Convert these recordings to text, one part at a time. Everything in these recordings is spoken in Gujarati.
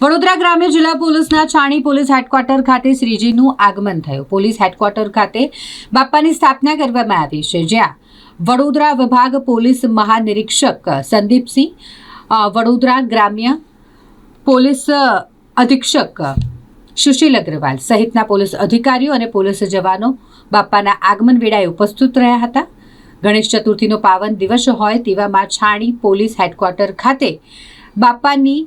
વડોદરા ગ્રામ્ય જિલ્લા પોલીસના છાણી પોલીસ હેડક્વાર્ટર ખાતે શ્રીજીનું આગમન થયું। પોલીસ હેડક્વાર્ટર ખાતે બાપ્પાની સ્થાપના કરવામાં આવી છે, જ્યાં વડોદરા વિભાગ પોલીસ મહાનિરીક્ષક સંદીપસિંહ, વડોદરા ગ્રામ્ય પોલીસ અધિક્ષક સુશીલ અગ્રવાલ સહિતના પોલીસ અધિકારીઓ અને પોલીસ જવાનો બાપ્પાના આગમન વેળાએ ઉપસ્થિત રહ્યા હતા। ગણેશ ચતુર્થીનો પાવન દિવસ હોય તેવામાં છાણી પોલીસ હેડક્વાર્ટર ખાતે બાપ્પાની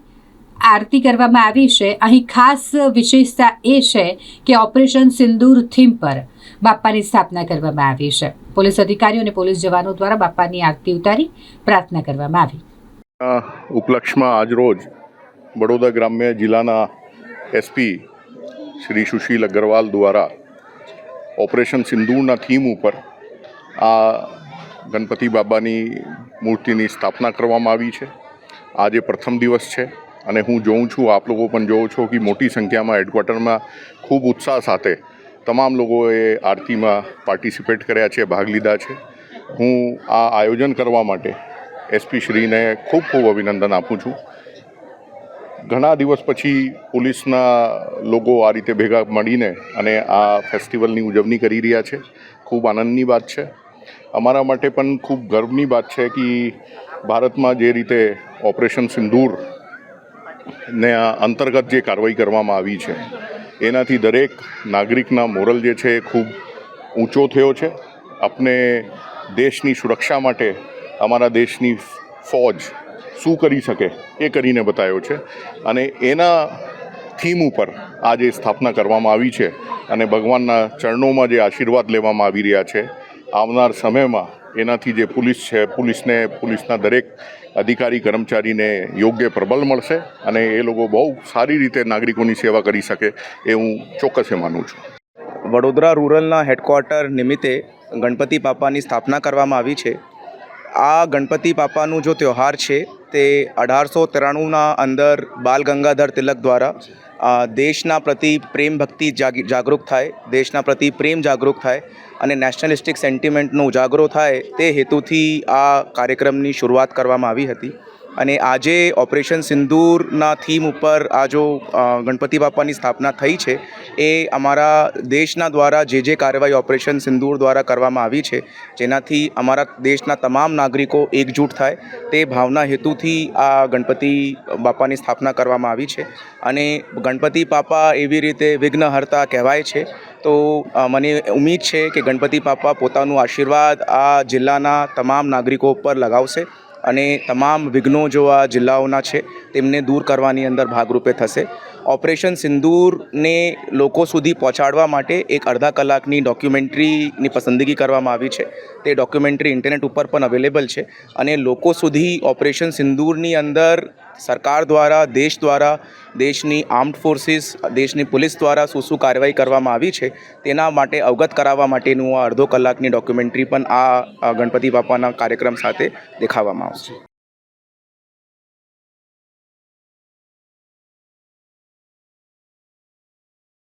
આરતી કરવામાં આવી છે। અહીં ખાસ વિશેષતા એ છે કે ઓપરેશન સિંદૂર થીમ પર બાપ્પાની સ્થાપના કરવામાં આવી છે। પોલીસ અધિકારીઓ અને પોલીસ જવાનો દ્વારા બાપ્પાની આરતી ઉતારી પ્રાર્થના કરવામાં આવી। ઉપલક્ષમાં આજરોજ વડોદરા ગ્રામ્ય જિલ્લાના એસપી શ્રી સુશીલ અગ્રવાલ દ્વારા ઓપરેશન સિંદૂરના થીમ ઉપર આ ગણપતિ બાબાની મૂર્તિની સ્થાપના કરવામાં આવી છે। આજે પ્રથમ દિવસ છે અને હું જોઉં છું, આપ લોકો પણ જોવો છો કે મોટી સંખ્યામાં હેડક્વાર્ટરમાં ખૂબ ઉત્સાહ સાથે તમામ લોકોએ આરતીમાં પાર્ટિસિપેટ કર્યા છે, ભાગ લીધા છે। હું આ આયોજન કરવા માટે એસપી શ્રીને ખૂબ ખૂબ અભિનંદન આપું છું। ઘણા દિવસ પછી પોલીસના લોકો આ રીતે ભેગા મળીને અને આ ફેસ્ટિવલની ઉજવણી કરી રહ્યા છે। ખૂબ આનંદની વાત છે। અમારા માટે પણ ખૂબ ગર્વની વાત છે કે ભારતમાં જે રીતે ઓપરેશન સિંદૂર ને અંતર્ગત જે કાર્યવાહી કરવામાં આવી છે એનાથી દરેક નાગરિકના મોરલ જે છે એ ખૂબ ઊંચો થયો છે। આપણે દેશની સુરક્ષા માટે અમારા દેશની ફૌજ શું કરી શકે એ કરીને બતાવ્યો છે અને એના થીમ ઉપર આજે સ્થાપના કરવામાં આવી છે અને ભગવાનના ચરણોમાં જે આશીર્વાદ લેવામાં આવી રહ્યા છે। આવનાર સમયમાં એનાથી જે પોલીસ છે, પોલીસના દરેક અધિકારી કર્મચારીને યોગ્ય પ્રબળ મળશે અને એ લોકો બહુ સારી રીતે નાગરિકોની સેવા કરી શકે એ હું ચોક્કસ માનું છું। વડોદરા રૂરલના હેડક્વાર્ટર નિમિત્તે ગણપતિ બાપાની સ્થાપના કરવામાં આવી છે। આ ગણપતિ બાપાનું જો તહેવાર છે તે 1893ના અંદર બાલ ગંગાધર તિલક દ્વારા દેશના પ્રતિ પ્રેમ ભક્તિ જાગૃત થાય, દેશના પ્રતિ પ્રેમ જાગૃત થાય અને નેશનલિસ્ટિક સેન્ટિમેન્ટનો ઉજાગરો થાય તે હેતુથી આ કાર્યક્રમની શરૂઆત કરવામાં આવી હતી અને આજે ઓપરેશન સિંદૂરના થીમ ઉપર આ જો ગણપતિ બાપાની સ્થાપના થઈ છે એ અમારા દેશના દ્વારા જે કાર્યવાહી ઓપરેશન સિંદૂર દ્વારા કરવામાં આવી છે, જેનાથી અમારા દેશના તમામ નાગરિકો એકજૂટ થાય તે ભાવના હેતુથી આ ગણપતિ બાપાની સ્થાપના કરવામાં આવી છે અને ગણપતિ બાપા એવી રીતે વિઘ્નહર્તા કહેવાય છે। તો મને ઉમ્મીદ છે કે ગણપતિ બાપા પોતાનું આશીર્વાદ આ જિલ્લાના તમામ નાગરિકો પર લગાવશે અને તમામ વિઘ્નો જો આ જિલ્લાઓના છે તેમને દૂર કરવાની અંદર ભાગરૂપે થશે। ઓપરેશન સિંદૂરને લોકો સુધી પહોંચાડવા માટે એક અડધા કલાકની ડોક્યુમેન્ટરીની પસંદગી કરવામાં આવી છે। તે ડોક્યુમેન્ટરી ઇન્ટરનેટ ઉપર પણ અવેલેબલ છે અને લોકો સુધી ઓપરેશન સિંદૂરની અંદર સરકાર દ્વારા, દેશ દ્વારા, દેશની આર્મ્ડ ફોર્સિસ, દેશની પોલીસ દ્વારા શું કાર્યવાહી કરવામાં આવી છે તેના માટે અવગત કરાવવા માટેનું આ અડધો કલાકની ડોક્યુમેન્ટરી પણ આ ગણપતિ બાપાના કાર્યક્રમ સાથે દેખાડવામાં આવશે।